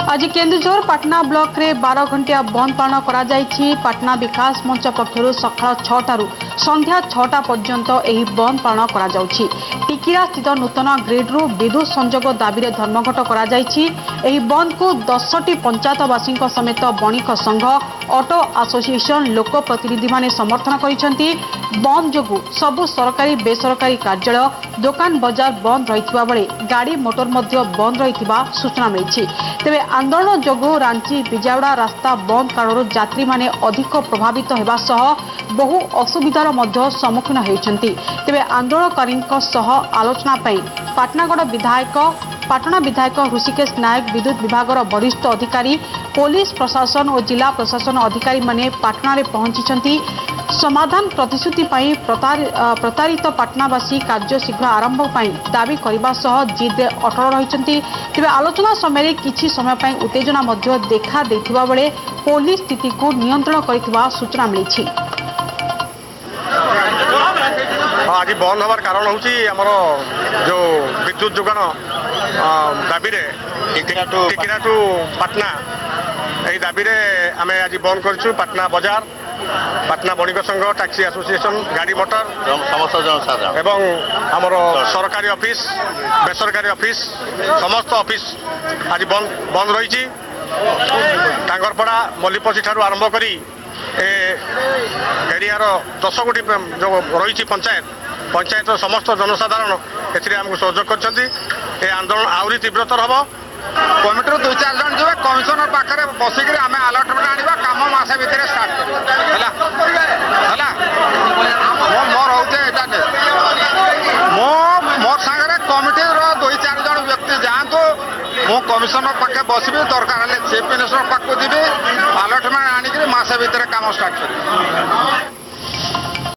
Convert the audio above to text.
आज केन्दुझर पाटना ब्लॉक रे 12 घंटिया बंद पालन करा जायछि। पाटना विकास मंच पक्षरु सकाळ 6टारू संध्या 6टा पर्यंत एही बंद पालन करा जाउछि। टिकिरा स्थित नूतन ग्रिड रु विद्युत संजोग दाबी रे धर्मघट करा जायछि। एही बंद को 10टी पंचायतवासी समेत बणिक संघ ऑटो एसोसिएशन लोक प्रतिनिधि माने समर्थन करिसेंति। बंद जोगु सबु सरकारी बेसरकारी कार्यालय दुकान बाजार बंद रहितबा बेले गाड़ी मोटर मध्य बंद रहितबा सूचना मिलिछि। तेबे आंदोलन जोगु रांची बिजावड़ा रास्ता बंद कारण यात्री माने अधिक प्रभावित हेबा सह बहु असुविधार मध्य सम्मुखीन होइछन्ति। तेबे आंदोलनकारी सह आलोचना पई पाटना विधायक ऋषिकेश नायक विद्युत विभागर वरिष्ठ अधिकारी पुलिस प्रशासन और जिला प्रशासन अधिकारी माने पाटना रे पहुंची समाधान प्रतिश्रुति पाई प्रतारित पाटनावासी कार्य शीघ्र आरंभ पाई दाबी करने सह जिद अटल रही। तेज आलोचना समय किछि समय पाई उत्तेजना मध्य देखा देथिबा बेले पुलिस स्थिति को नियंत्रण करथिबा सूचना मिली। आज बंद हमार कारण हूँ जो विद्युत जोगान दाबी टिकिरा टू पाटना यही दाबी आम आज बंद करूँ। पाटना बाजार पाटना बणिक संघ टैक्सी एसोसिएशन गाड़ी मोटर समस्त जनसाधारण एवं आमर सरकारी ऑफिस बेसरकारी ऑफिस समस्त ऑफिस आज बंद रही। टांगरपड़ा मल्लीपसी ठारू आरंभ करी एरियार 10 गोटी जो रही पंचायत समस्त जनसाधारण एमको सहयोग कर आंदोलन आहरी तीव्रतर हम। कमिटर 2-4 जन जो कमिशनर पाखे बसिक आम आलटमेंट आने कम मसे भितर स्टार्ट करा मोर होते मोर सागर कमिटी 2-4 जन व्यक्ति जातु मु कमिशनर पाखे बसबी दरकार चीफ मिनिस्टर पाक जी आलटमेंट आनिक मसे भितर काम स्टार्ट कर।